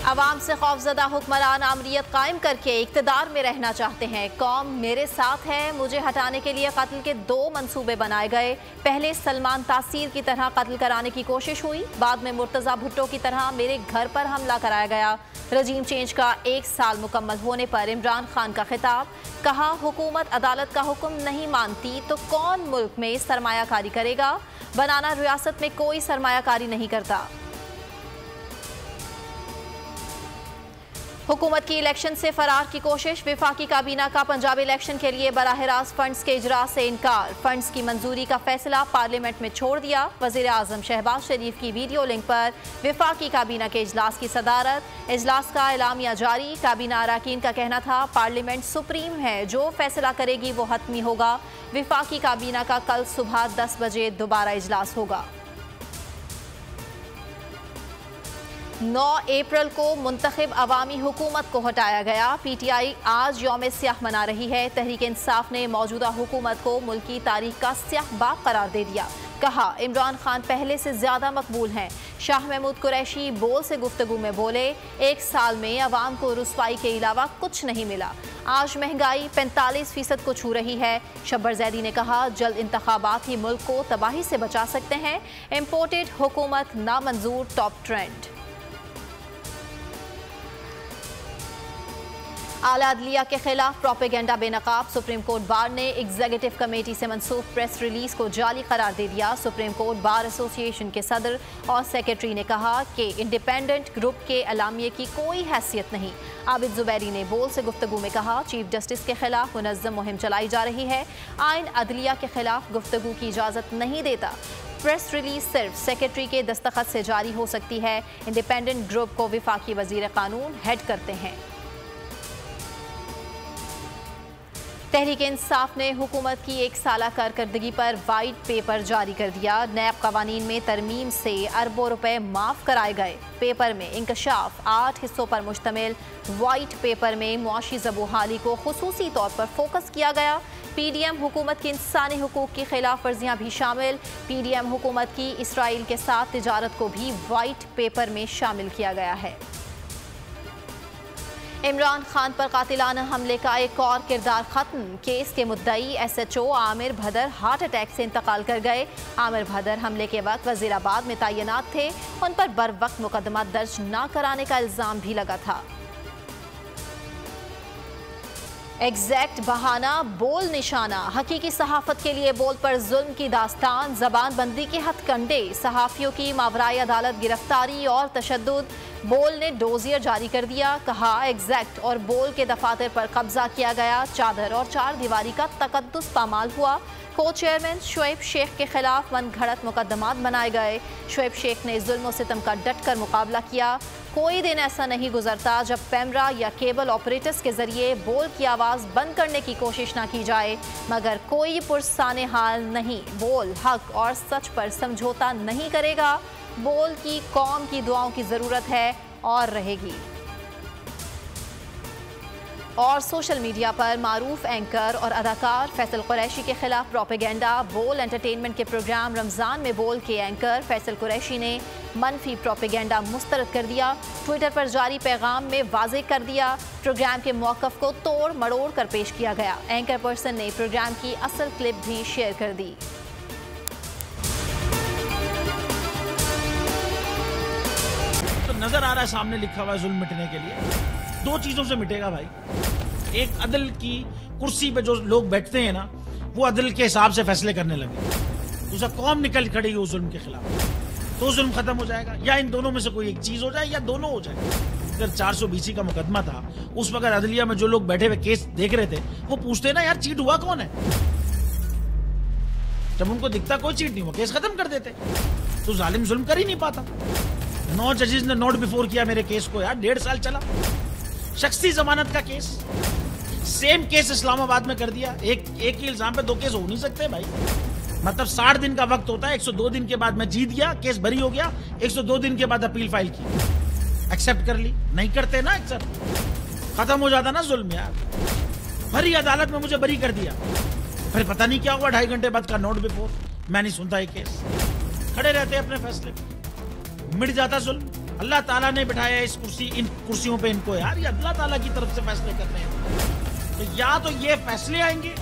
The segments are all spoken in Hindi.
अवाम से खौफजदा हुक्मरान आमरीत कायम करके इक्तदार में रहना चाहते हैं। कौम मेरे साथ है। मुझे हटाने के लिए कत्ल के 2 मंसूबे बनाए गए। पहले सलमान तासीर की तरह कत्ल कराने की कोशिश हुई, बाद में मुर्तज़ा भुट्टो की तरह मेरे घर पर हमला कराया गया। रजीम चेंज का 1 साल मुकम्मल होने पर इमरान खान का खिताब, कहा हुकूमत अदालत का हुक्म नहीं मानती तो कौन मुल्क में सरमायाकारी करेगा। बनाना रियासत में कोई सरमायाकारी नहीं करता। हुकूमत की इलेक्शन से फरार की कोशिश, विफाकी काबीना का पंजाब इलेक्शन के लिए बराह रास्त फंड्स के इजरा से इनकार। फंड्स की मंजूरी का फैसला पार्लियामेंट में छोड़ दिया। वज़ीर आज़म शहबाज शरीफ की वीडियो लिंक पर विफाकी काबीना के इजलास की सदारत। इजलास का एलामिया जारी। काबीना अरकान का कहना था पार्लियामेंट सुप्रीम है, जो फैसला करेगी वो हतमी होगा। विफाकी काबीना का कल सुबह 10 बजे दोबारा इजलास होगा। 9 अप्रैल को मुंतखब अवामी हुकूमत को हटाया गया। PTI आज यौम स्याह मना रही है। तहरीक इंसाफ ने मौजूदा हुकूमत को मुल्की तारीख का स्याह बाब करार दे दिया। कहा इमरान खान पहले से ज्यादा मकबूल हैं। शाह महमूद कुरैशी बोल से गुफ्तगू में बोले, 1 साल में अवाम को रुसवाई के अलावा कुछ नहीं मिला। आज महंगाई 45% को छू रही है। शब्बर जैदी ने कहा जल्द इंतखाबात ही मुल्क को तबाही से बचा सकते हैं। इम्पोर्टेड हुकूमत नामंजूर, टॉप ट्रेंड। आला अदलिया के खिलाफ प्रोपेगेंडा बेनकाब, सुप्रीम कोर्ट बार ने एग्जीक्यूटिव कमेटी से मंसूब प्रेस रिलीज को जाली करार दे दिया। सुप्रीम कोर्ट बार एसोसिएशन के सदर और सेक्रेटरी ने कहा कि इंडिपेंडेंट ग्रुप के अलामिये की कोई हैसियत नहीं। आबिद जुबैरी ने बोल से गुफ्तगू में कहा चीफ जस्टिस के खिलाफ मुनज़्ज़म मुहिम चलाई जा रही है। आइन अदलिया के खिलाफ गुफ्तगू की इजाज़त नहीं देता। प्रेस रिलीज सिर्फ सेक्रेटरी के दस्तखत से जारी हो सकती है। इंडिपेंडेंट ग्रुप को वफाकी वज़ीर कानून हेड करते हैं। तहरीक इंसाफ ने हुकूमत की 1 साला कारकर्दगी पर वाइट पेपर जारी कर दिया। नैब कवानीन में तरमीम से अरबों रुपए माफ कराए गए। पेपर में इंकशाफ 8 हिस्सों पर मुश्तमिल वाइट पेपर में मुआशी ज़बूहाली को खुसूसी तौर पर फोकस किया गया। PDM हुकूमत की इंसानी हुकूक की खिलाफ वर्जियाँ भी शामिल। PDM हुकूमत की इसराइल के साथ तिजारत को भी वाइट पेपर में शामिल किया गया है। इमरान खान पर कातिलाना हमले का एक और किरदार खत्म। केस के मुद्दई SHO आमिर भदर हार्ट अटैक से इंतकाल कर गए। आमिर भदर हमले के वक्त वजीराबाद में तैनात थे। उन पर बर वक्त मुकदमा दर्ज न कराने का इल्जाम भी लगा था। एग्जैक्ट बहाना, बोल निशाना, हकीकी सहाफत के लिए बोल पर जुल्म की दास्तान, जबान बंदी के हथकंडे, सहाफियों की मावराई अदालत गिरफ्तारी और तशद्दुद। बोल ने डोजियर जारी कर दिया। कहा एग्जैक्ट और बोल के दफातर पर कब्जा किया गया। चादर और 4 दीवारी का तकद्दुस पामाल हुआ। को चेयरमैन शुएब शेख के खिलाफ मनगढ़ंत मुकदमात बनाए गए। शुएब शेख ने जुल्म और सितम का डटकर मुकाबला किया। कोई दिन ऐसा नहीं गुजरता जब पैमरा या केबल ऑपरेटर्स के जरिए बोल की आवाज़ बंद करने की कोशिश ना की जाए, मगर कोई पुरसाने हाल नहीं। बोल हक और सच पर समझौता नहीं करेगा। बोल की कौम की दुआओं की ज़रूरत है और रहेगी। और सोशल मीडिया पर मारूफ एंकर और अदाकार फैसल कुरैशी के खिलाफ प्रोपेगेंडा। बोल एंटरटेनमेंट के प्रोग्राम रमज़ान में बोल के एंकर फैसल कुरैशी ने मनफी प्रोपेगेंडा मुस्तरद कर दिया। ट्विटर पर जारी पैगाम में वाज़े कर दिया प्रोग्राम के मौक़िफ़ को तोड़ मड़ोड़ कर पेश किया गया। एंकर पर्सन ने प्रोग्राम की असल क्लिप भी शेयर कर दी। तो नजर आ रहा है सामने लिखा हुआ है जुल्म मिटने के लिए 2 चीजों से मिटेगा भाई। एक, अदल की कुर्सी पे जो लोग बैठते हैं ना, वो अदल के हिसाब से फैसले करने लगे। दूसरा, कौम निकल खड़ी उस जुल्म के खिलाफ, तो जुल्म खत्म हो जाएगा। या इन दोनों में से कोई एक चीज हो जाए या दोनों हो जाए। अगर 420 का मुकदमा था, उस वक्त अदलिया में जो लोग बैठे हुए केस देख रहे थे, वो पूछते ना यार चीट हुआ कौन है। जब उनको दिखता कोई चीट नहीं हुआ, केस खत्म कर देते। तो जालिम जुल्म कर ही नहीं पाता। 9 जजेस ने नोट बिफोर किया मेरे केस को यार, 1.5 साल चला। शख्सी जमानत का केस, सेम केस इस्लामाबाद में कर दिया। एक ही इल्जाम पे 2 केस हो नहीं सकते भाई। मतलब 60 दिन का वक्त होता है। 102 दिन के बाद मैं जीत गया, केस बरी हो गया। 102 दिन के बाद अपील फाइल की, एक्सेप्ट कर ली। नहीं करते ना एक्सेप्ट, खत्म हो जाता ना जुल्म यार। भरी अदालत में मुझे बरी कर दिया, फिर पता नहीं क्या हुआ 2.5 घंटे बाद का नोट बिफोर। मैं नहीं सुनता ये केस, खड़े रहते अपने फैसले, मिट जाता जुल्म। अल्लाह ताला ने बिठाया इस इन कुर्सियों पे इनको यार, ये अल्लाह ताला की तरफ से फैसले कर रहे हैं। तो या तो ये फैसले आएंगे,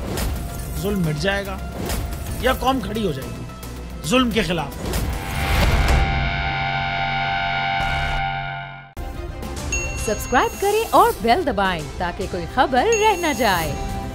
जुल्म मिट जाएगा, या कौम खड़ी हो जाएगी जुल्म के खिलाफ। सब्सक्राइब करें और बेल दबाएं ताकि कोई खबर रह न जाए।